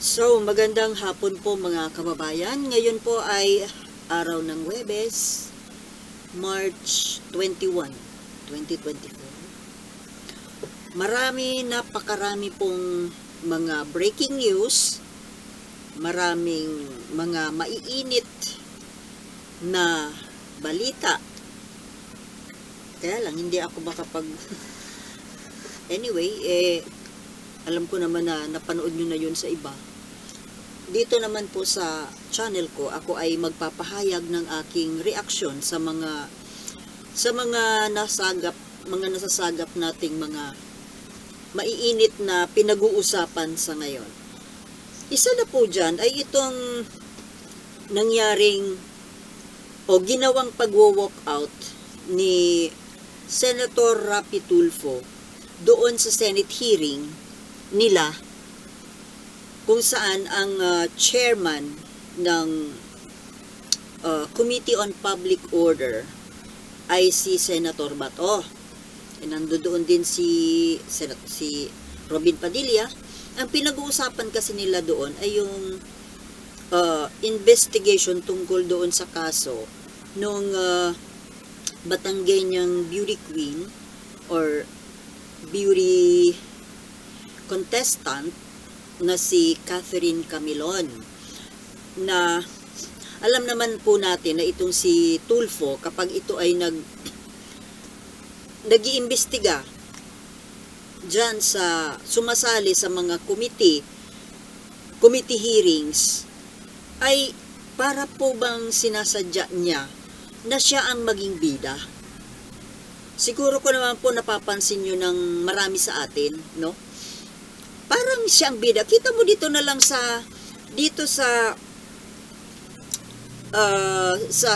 So, magandang hapon po mga kababayan. Ngayon po ay araw ng Huwebes, March 21, 2024. Napakarami pong mga breaking news, maraming mga maiinit na balita. Kaya lang, hindi ako makapag... Anyway, alam ko naman na napanood nyo na yun sa iba. Dito naman po sa channel ko, ako ay magpapahayag ng aking reaksyon sa mga nasasagap nating mga maiinit na pinag-uusapan sa ngayon. Isa na po dyan ay itong nangyaring o ginawang pag-walk out ni Senator Rapi Tulfo doon sa Senate hearing nila kung saan ang chairman ng Committee on Public Order ay si Senator Bato. Nandoon din si Robin Padilla. Ang pinag-uusapan kasi nila doon ay yung investigation tungkol doon sa kaso nung Batanggenyang beauty queen or beauty contestant na si Catherine Camilon, na alam naman po natin na itong si Tulfo, kapag ito ay nag-iimbestiga dyan sa sumasali sa mga committee hearings, ay para po bang sinasadya niya na siya ang maging bida? Siguro ko naman po napapansin nyo ng marami sa atin, no? Parang siya ang bida. Kita mo dito na lang sa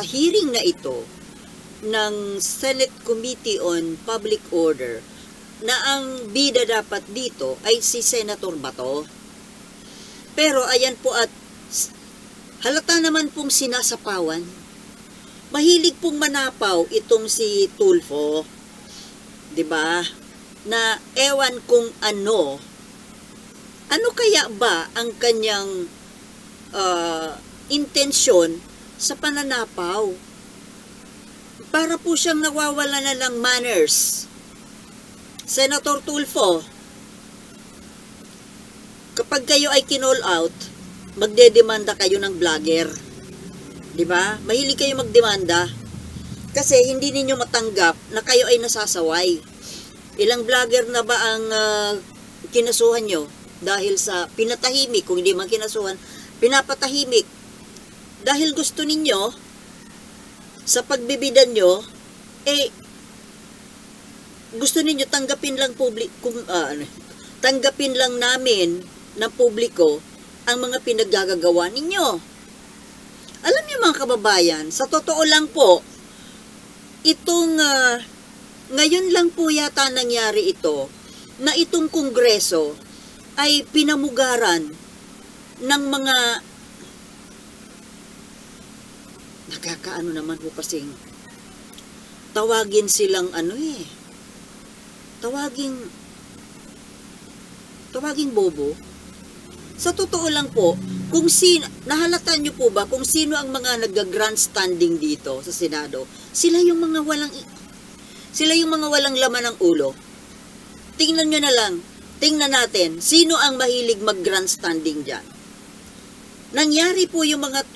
hearing na ito ng Senate Committee on Public Order, na ang bida dapat dito ay si Senator Bato. Pero ayan po, at halata naman pong sinasapawan. Mahilig pong manapaw itong si Tulfo, 'di ba? Na ewan kung ano kaya ba ang kanyang intensyon sa pananapaw. Para po siyang nawawala na ng manners. Senator Tulfo, kapag kayo ay kinall out, magdedemanda kayo ng vlogger. 'Di ba? Mahilig kayo magdemanda kasi hindi ninyo matanggap na kayo ay nasasaway. Ilang vlogger na ba ang kinasuhan nyo dahil sa pinatahimik? Kung hindi man kinasuhan, pinapatahimik dahil gusto ninyo sa pagbibidan nyo, gusto ninyo tanggapin lang namin ng publiko ang mga pinaggagawa ninyo. Alam niyo mga kababayan, sa totoo lang po, itong ngayon lang po yata nangyari ito, na itong Kongreso ay pinamugaran ng mga nakakaano naman po kasing tawagin silang tawaging bobo. Sa totoo lang po, kung nahalata nyo po ba kung sino ang mga nag-grandstanding dito sa Senado? Sila yung mga walang laman ng ulo. Tingnan nyo na lang, tingnan natin, sino ang mahilig mag-grandstanding dyan? Nangyari po yung mga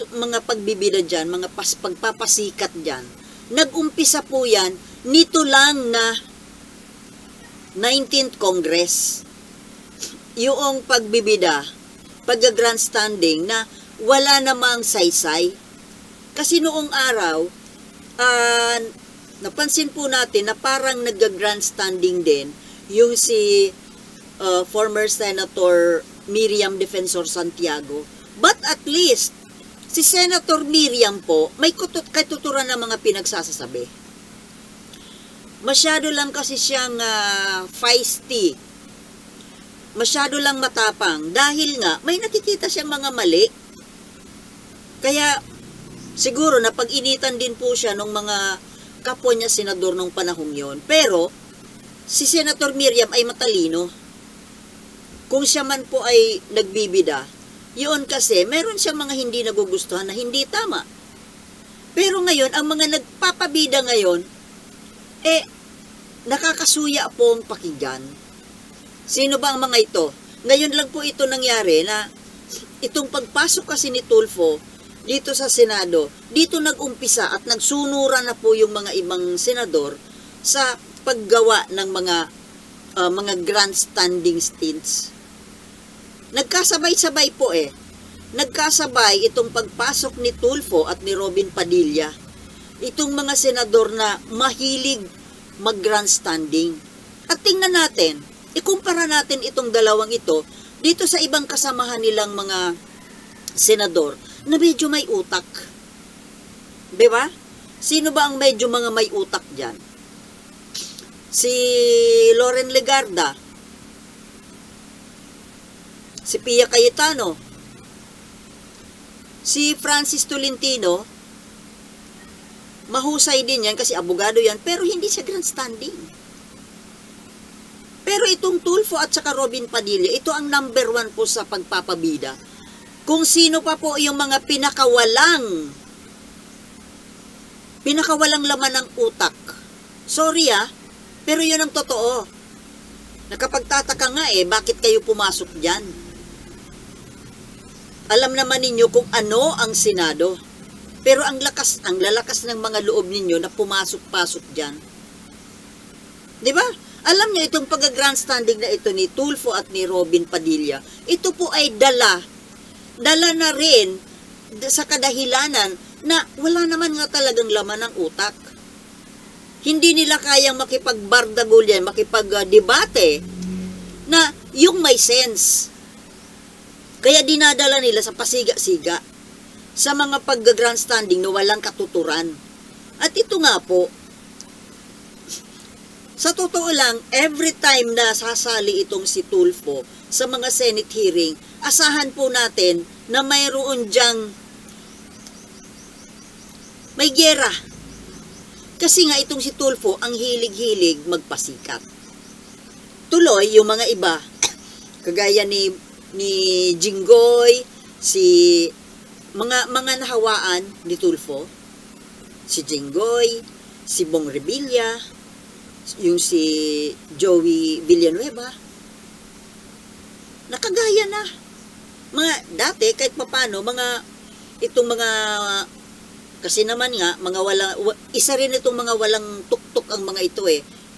pagbibida dyan, mga pagpapasikat dyan. Nag-umpisa po yan, nito lang na 19th Congress. Yung pagbibida, pag-grandstanding na wala namang saysay. Kasi noong araw, napansin po natin na parang nag-grandstanding din yung si former Senator Miriam Defensor Santiago. But at least, si Senator Miriam po, may katuturan ng mga pinagsasasabi. Masyado lang kasi siyang feisty. Masyado lang matapang dahil nga may nakikita siyang mga mali. Kaya siguro napag-initan din po siya ng mga kapwa niya senador nung panahong yon. Pero si Senator Miriam ay matalino. Kung siya man po ay nagbibida, Yun kasi, meron siyang mga hindi nagugustuhan na hindi tama. Pero ngayon, ang mga nagpapabida ngayon, nakakasuya po ang pakinggan. Sino ba ang mga ito? Ngayon lang po ito nangyari na itong pagpasok kasi ni Tulfo dito sa Senado, dito nag-umpisa at nagsunuran na po yung mga ibang senador sa paggawa ng mga grandstanding stints. Nagkasabay-sabay po Nagkasabay itong pagpasok ni Tulfo at ni Robin Padilla. Itong mga senador na mahilig mag-grandstanding. At tingnan natin, ikumpara natin itong dalawang ito dito sa ibang kasamahan nilang mga senador na medyo may utak. Diba? Sino ba ang medyo mga may utak dyan? Si Loren Legarda, si Pia Cayetano, si Francis Tolentino, mahusay din yan kasi abogado yan, pero hindi siya grandstanding. Pero itong Tulfo at saka Robin Padilla, ito ang number 1 po sa pagpapabida. Kung sino pa po yung mga pinakawalang laman ng utak. Sorry pero yun ang totoo. Nakapagtataka nga bakit kayo pumasok dyan? Alam naman ninyo kung ano ang Senado. Pero ang lalakas ng mga loob ninyo na pumasok-pasok dyan. Diba? Alam nyo, itong pag-grandstanding na ito ni Tulfo at ni Robin Padilla, ito po ay dala na rin sa kadahilanan na wala naman nga talagang laman ng utak. Hindi nila kayang makipagbardagul yan, makipagdebate na yung may sense. Kaya dinadala nila sa pasiga-siga sa mga pag-grandstanding na walang katuturan. At ito nga po, sa totoo lang, every time na sasali itong si Tulfo sa mga Senate hearing, asahan po natin na mayroon dyang may giyera. Kasi nga itong si Tulfo ang hilig-hilig magpasikat. Tuloy, yung mga iba, kagaya ni Jinggoy, mga nahawaan ni Tulfo, si Jinggoy, si Bong Revilla, yung si Joey Villanueva, nakagaya na. Mga dati, kahit papano, kasi naman nga, isa rin itong mga walang tuktok ang mga ito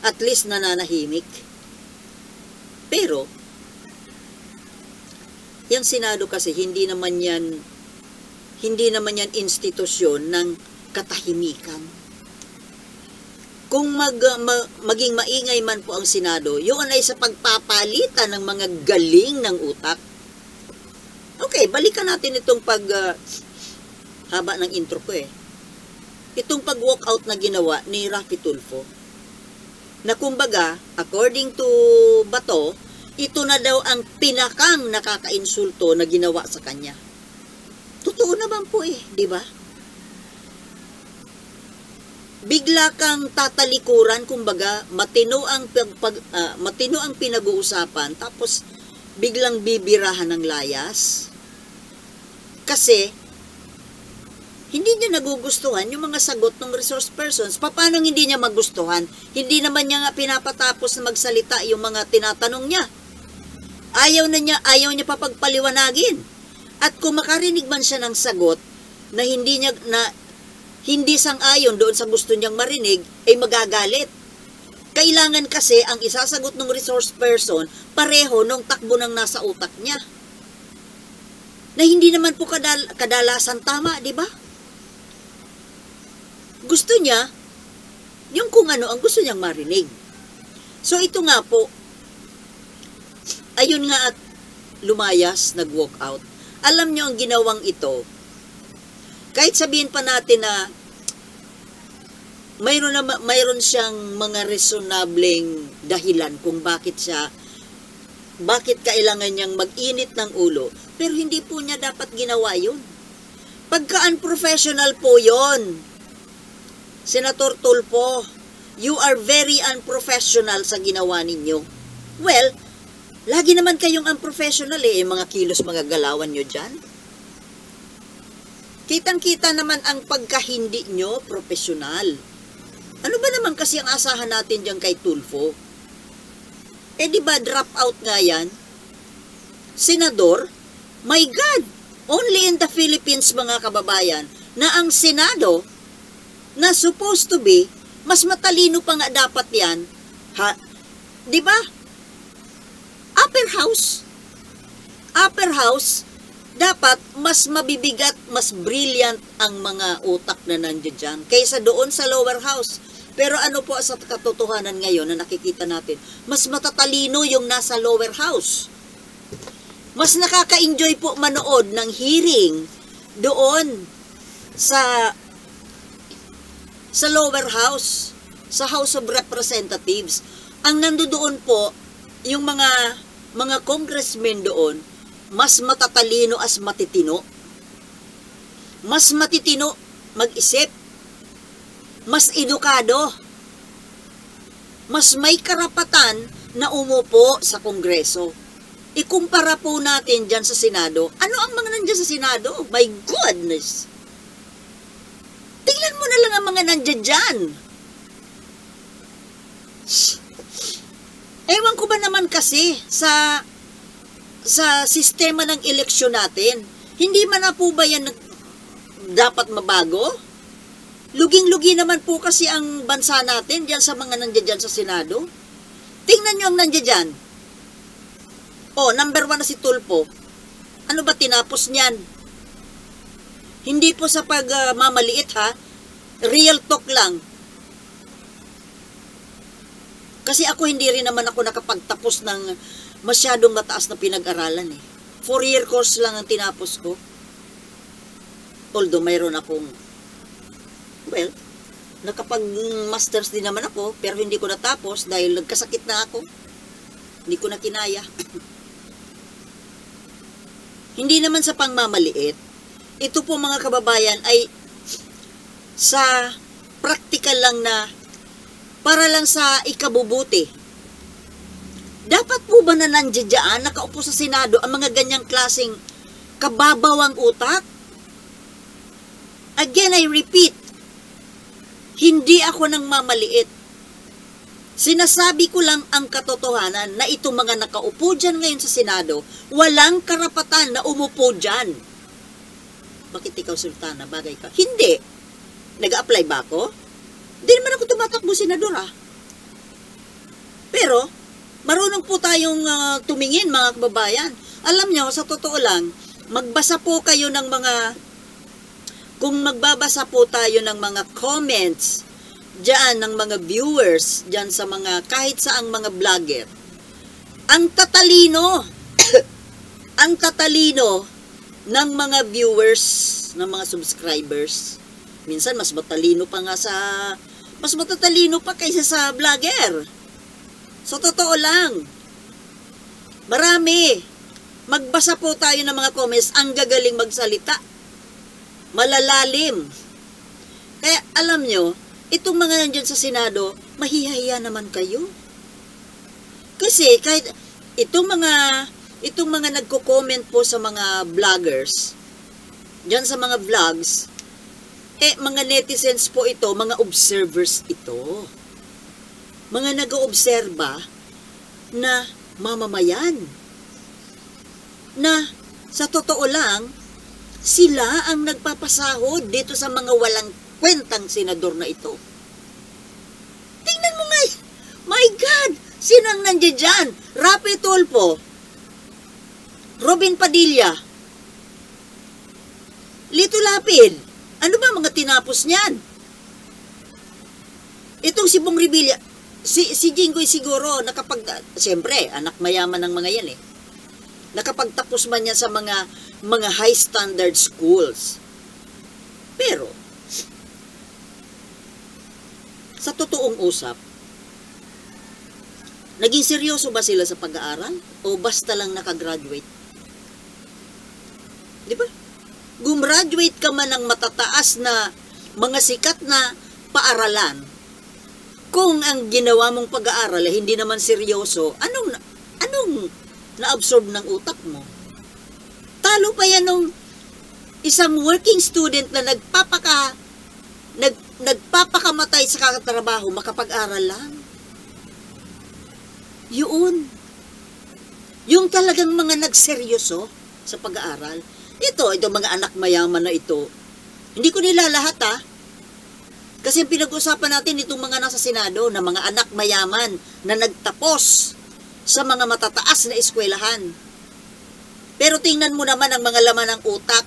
at least nananahimik. Pero, yung Senado kasi hindi naman yan institusyon ng katahimikan. Kung maging maingay man po ang Senado, yun ay sa pagpapalitan ng mga galing ng utak. Okay, balikan natin itong haba ng intro ko Itong pag-walkout na ginawa ni Raffy Tulfo. Na kumbaga, according to Bato, ito na daw ang pinakang nakakainsulto na ginawa sa kanya. Totoo naman po di ba? Bigla kang tatalikuran, kumbaga, matino ang pinag-uusapan, tapos biglang bibirahan ng layas. Kasi, hindi niya nagugustuhan yung mga sagot ng resource persons. Paano hindi niya magustuhan? Hindi naman niya nga pinapatapos na magsalita yung mga tinatanong niya. Ayaw niya papagpaliwanagin. At kung makarinig man siya ng sagot na hindi sang-ayon doon sa gusto niyang marinig, ay magagalit. Kailangan kasi ang isasagot ng resource person pareho nung takbo ng nasa utak niya. Na hindi naman po kadalasan tama, di ba? Gusto niya yung kung ano ang gusto niyang marinig. So ito nga po, ayun nga at lumayas, nag-walk out. Alam niyo ang ginawang ito, kahit sabihin pa natin na mayroon siyang mga reasonableng dahilan kung bakit kailangan niyang mag-init ng ulo, pero hindi po niya dapat ginawa yun. Pagka-unprofessional po yon, Senator Tulfo, you are very unprofessional sa ginawa ninyo. Well, Lagi naman kayong unprofessional eh, yung mga kilos, mga galawan nyo dyan. Kitang-kita naman ang pagkahindi nyo, profesional. Ano ba naman kasi ang asahan natin dyan kay Tulfo? Eh di ba drop out nga yan? Senador? My God! Only in the Philippines, mga kababayan, na ang Senado, na supposed to be, mas matalino pa nga dapat yan, ha? Di ba? Upper house, dapat mas mabibigat, mas brilliant ang mga utak na nandiyan dyan kaysa doon sa lower house. Pero ano po sa katotohanan ngayon na nakikita natin, mas matatalino yung nasa lower house. Mas nakaka-enjoy po manood ng hearing doon sa lower house, sa House of Representatives. Ang nandoon po, yung mga congressmen doon, mas matatalino as matitino. Mas matitino mag-isip. Mas edukado. Mas may karapatan na umupo sa Kongreso. Ikumpara po natin dyan sa Senado. Ano ang mga nandyan sa Senado? My goodness! Tingnan mo na lang ang mga nandyan dyan. Ewan ko ba naman kasi sa sistema ng eleksyon natin, hindi man na po ba yan dapat mabago? Luging-lugi naman po kasi ang bansa natin diyan sa mga nandiyan dyan sa Senado. Tingnan nyo ang nandiyan dyan. Oh, number 1 na si Tulfo. Ano ba tinapos niyan? Hindi po sa pagmamaliit ha. Real talk lang. Kasi ako hindi rin naman ako nakapagtapos ng masyadong mataas na pinag-aralan eh. 4-year course lang ang tinapos ko. Although mayroon akong, well, nakapag-masters din naman ako, pero hindi ko natapos dahil nagkasakit na ako. Hindi ko na kinaya. Hindi naman sa pangmamaliit. Ito po mga kababayan ay sa practical lang na para lang sa ikabubuti. Dapat po ba na nandiyan, nakaupo sa Senado, ang mga ganyang klaseng kababawang utak? Again, I repeat, hindi ako nang mamaliit. Sinasabi ko lang ang katotohanan na itong mga nakaupo dyan ngayon sa Senado, walang karapatan na umupo dyan. Bakit ikaw, Sultana? Bagay ka? Hindi. Nag-a-apply ba ako? Hindi naman ako tumatakbo senador Pero, marunong po tayong tumingin mga kababayan. Alam nyo, sa totoo lang, magbasa po kayo ng kung magbabasa po tayo ng mga comments dyan ng mga viewers, dyan sa mga, kahit saang mga vlogger, ang tatalino, ang tatalino ng mga viewers, ng mga subscribers, minsan mas matalino pa nga mas matatalino pa kaysa sa vlogger. So, totoo lang. Marami. Magbasa po tayo ng mga comments. Ang gagaling magsalita. Malalalim. Kaya, alam nyo, itong mga nandyan sa Senado, mahihahiya naman kayo. Kasi, kahit itong mga nagko-comment po sa mga vloggers, dyan sa mga vlogs, mga netizens po ito, mga observers ito. Mga nag-oobserba na mamamayan. Na sa totoo lang, sila ang nagpapasahod dito sa mga walang kwentang senador na ito. Tingnan mo nga, my God, sino ang nandiyan dyan? Rapi Tulfo, Robin Padilla, Lito Lapid. Ano ba mga tinapos niyan? Itong si Bong Revilla, si Jinggoy siguro, siyempre, anak mayaman ng mga yan nakapagtapos man yan sa mga high standard schools. Pero, sa totoong usap, naging seryoso ba sila sa pag-aaral? O basta lang nakagraduate? Di ba? Gumraduate ka man ng matataas na mga sikat na paaralan, kung ang ginawa mong pag-aaral ay hindi naman seryoso, anong na-absorb ng utak mo. Talo pa yan nung isang working student na nagpapakamatay sa kakatrabaho, makapag-aral lang. Yun. Yung talagang mga nagseryoso sa pag-aaral. Ito mga anak mayaman na ito. Hindi ko nilalahat Kasi pinag-usapan natin itong mga nasa Senado na mga anak mayaman na nagtapos sa mga matataas na eskwelahan. Pero tingnan mo naman ang mga laman ng utak.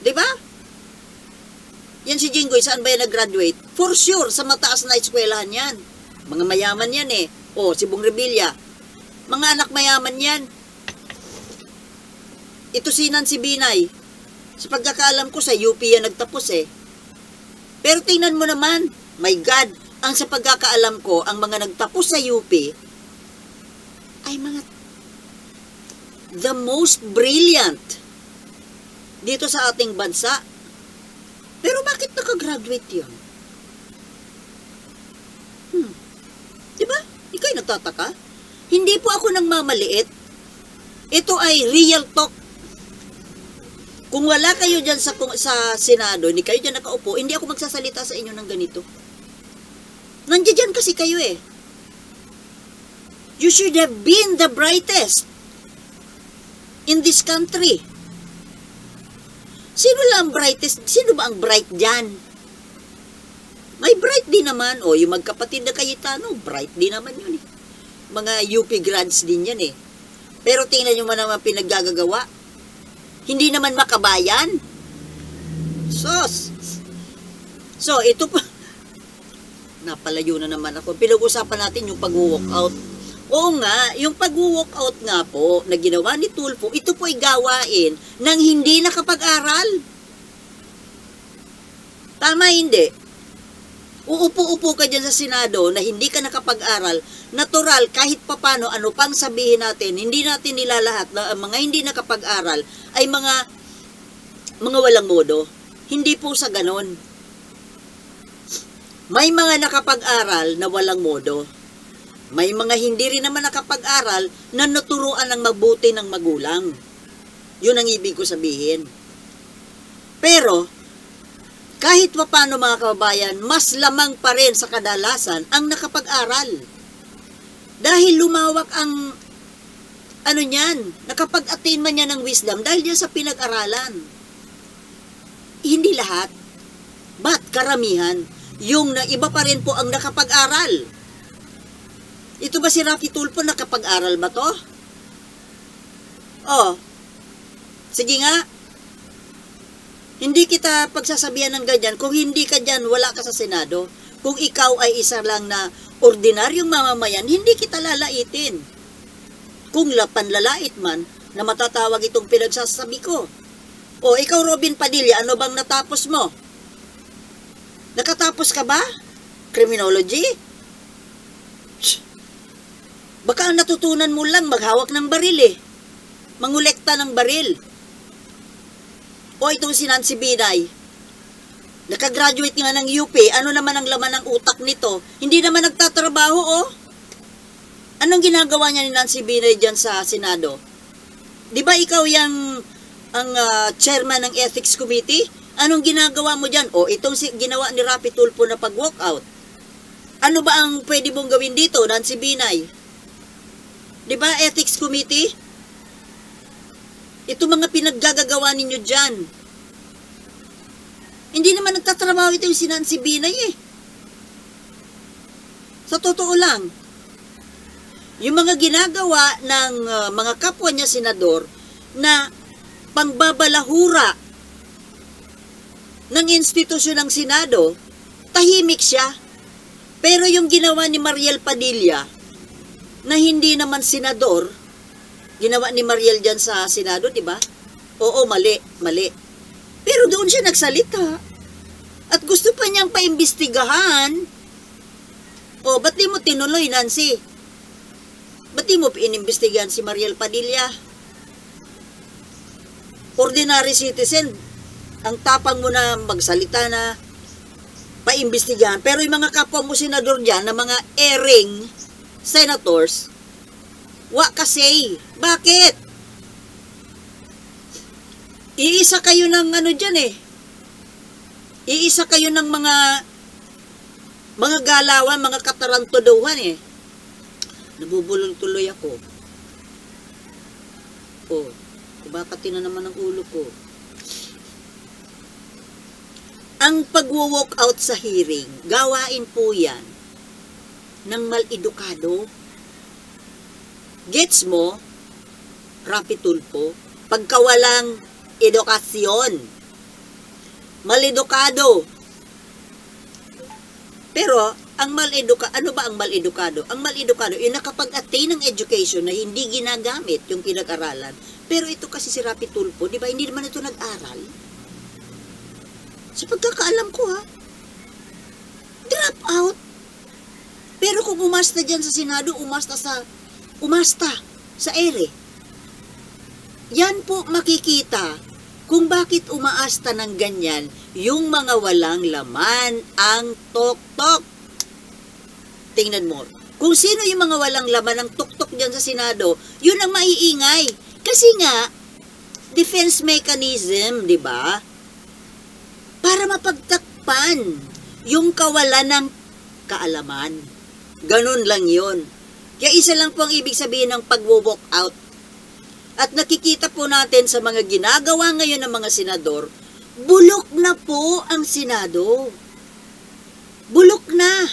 Diba? Yan si Jinggoy, saan ba yan nag-graduate? For sure, sa mataas na eskwelahan yan. Mga mayaman yan si Bong Revilla. Mga anak mayaman yan. Ito si Nancy Binay. Sa pagkakaalam ko, sa UP yan nagtapos Pero tingnan mo naman, my God, ang sa pagkakaalam ko, ang mga nagtapos sa UP ay mga the most brilliant dito sa ating bansa. Pero bakit nakagraduate yun? Diba? Ikaw'y nagtataka? Hindi po ako nang mamaliit. Ito ay real talk. Kung wala kayo dyan sa Senado, hindi kayo dyan nakaupo, hindi ako magsasalita sa inyo ng ganito. Nandiyan dyan kasi kayo You should have been the brightest in this country. Sino lang ang brightest? Sino ba ang bright dyan? May bright din naman. Yung magkapatid na Cayetano, bright din naman yun Mga UP grads din yan Pero tingnan nyo man naman pinaggagawa. Hindi naman makabayan. So, ito pa. Napalayo na naman ako. Pinag-usapan natin yung pag-walk out. Oo nga, yung pag-walk out nga po na ginawa ni Tulfo, ito po ay gawain ng hindi nakapag-aral. Tama hindi? Uupo-upo ka dyan sa Senado na hindi ka nakapag-aral, natural kahit papano ano pang sabihin natin, hindi natin nilalahat na mga hindi nakapag-aral ay mga walang modo. Hindi po sa ganon. May mga nakapag-aral na walang modo. May mga hindi rin naman nakapag-aral na naturuan ng mabuti ng magulang. Yun ang ibig ko sabihin. Pero, kahit paano mga kababayan, mas lamang pa rin sa kadalasan ang nakapag-aral. Dahil lumawak ang nakapag-attain man niya ng wisdom dahil diyan sa pinag-aralan. Hindi lahat. But karamihan, yung iba pa rin po ang nakapag-aral. Ito ba si Raffy Tulfo, nakapag-aral ba to? Sige nga. Hindi kita pagsasabihan ng ganyan. Kung hindi ka dyan, wala ka sa Senado. Kung ikaw ay isa lang na ordinaryong mamamayan, hindi kita lalaitin. Kung panlalait man, na matatawag itong pinagsasabi ko. Ikaw Robin Padilla, ano bang natapos mo? Nakatapos ka ba? Criminology? Baka ang natutunan mo lang maghawak ng baril mangulekta ng baril. Itong si Nancy Binay, nakagraduate nga ng UP, ano naman ang laman ng utak nito? Hindi naman nagtatrabaho Anong ginagawa niya ni Nancy Binay dyan sa Senado? Di ba ikaw ang chairman ng Ethics Committee? Anong ginagawa mo dyan? Itong ginawa ni Raffy Tulfo na pag-walkout. Ano ba ang pwede mong gawin dito, Nancy Binay? Di ba, Ethics Committee? Ito mga pinaggagawa ninyo dyan. Hindi naman nagtatrabaho ito yung si Nancy Binay Sa totoo lang, yung mga ginagawa ng mga kapwa niya senador na pangbabalahura ng institusyon ng Senado, tahimik siya. Pero yung ginawa ni Mariel Padilla, na hindi naman senador, ginawa ni Mariel dyan sa Senado, di ba? Oo, mali. Pero doon siya nagsalita. At gusto pa niyang paimbestigahan. Ba't di mo tinuloy, Nancy? Ba't di mo inimbestigahan si Mariel Padilla? Ordinary citizen, ang tapang mo na magsalita na paimbestigahan. Pero yung mga kapwa mo senador dyan, na mga erring senators, Wa kasi. Bakit? Iisa kayo ng ano dyan eh. Iisa kayo ng mga galawan, mga katarantoduhan eh. Nabubulol tuloy ako. Oh, kubakati na naman ang ulo ko. Ang pag-walk out sa hearing, gawain po yan ng mal-edukado. Gets mo? Rapi Tulfo, pagkawalang edukasyon. Mal-edukado. Pero, ang ano ba ang mal-edukado? Ang mal-edukado, yung nakapag-attain ng education na hindi ginagamit yung pinag-aralan. Pero ito kasi si Rapi Tulfo, di ba, hindi naman ito nag-aral. Sa pagkakaalam ko ha, drop out. Pero kung umasta dyan sa Senado, umasta sa ere. Yan po makikita kung bakit umaasta ng ganyan yung mga walang laman ang tok-tok. Tingnan mo. Kung sino yung mga walang laman ang tok-tok dyan sa Senado, yun ang maiingay. Kasi nga, defense mechanism, di ba? Para mapagtakpan yung kawalan ng kaalaman. Ganun lang yun. Kaya isa lang po ang ibig sabihin ng pag-walk out. At nakikita po natin sa mga ginagawa ngayon ng mga senador, bulok na po ang Senado. Bulok na.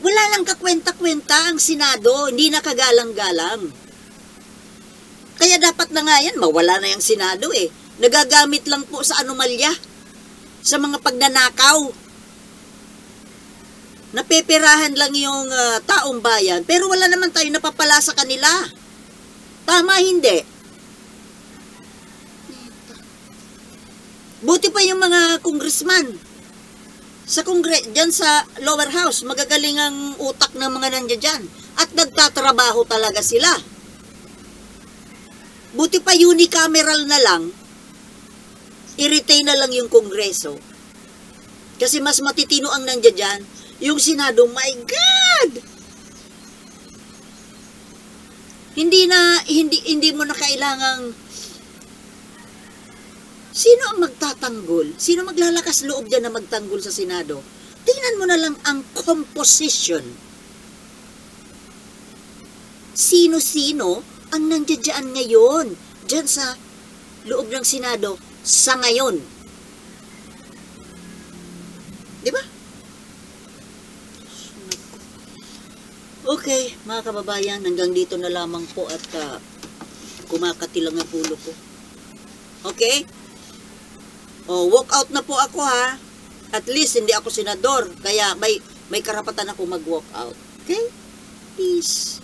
Wala lang kakwenta-kwenta ang Senado, hindi na kagalang-galang. Kaya dapat na nga yan, mawala na yung Senado eh. Nagagamit lang po sa anomalya, sa mga pagnanakaw. Napeperahan lang yung taong bayan, pero wala naman tayo napapala sa kanila. Tama, hindi. Buti pa yung mga congressman. Diyan sa lower house, magagaling ang utak ng mga nandiyan dyan. At nagtatrabaho talaga sila. Buti pa unicameral na lang, i-retain na lang yung kongreso. Kasi mas matitino ang nandiyan dyan. Yung Senado, my God! Hindi mo na kailangang sino ang magtatanggol? Sino maglalakas loob dyan na magtanggol sa Senado? Tingnan mo na lang ang composition. Sino-sino ang nandiyan ngayon dyan sa loob ng Senado sa ngayon? Di ba? Okay, mga kababayan, hanggang dito na lamang po at kumakati lang ang pulo ko. Okay? Walk out na po ako ha. At least hindi ako senador, kaya may karapatan ako mag-walk out. Okay? Peace.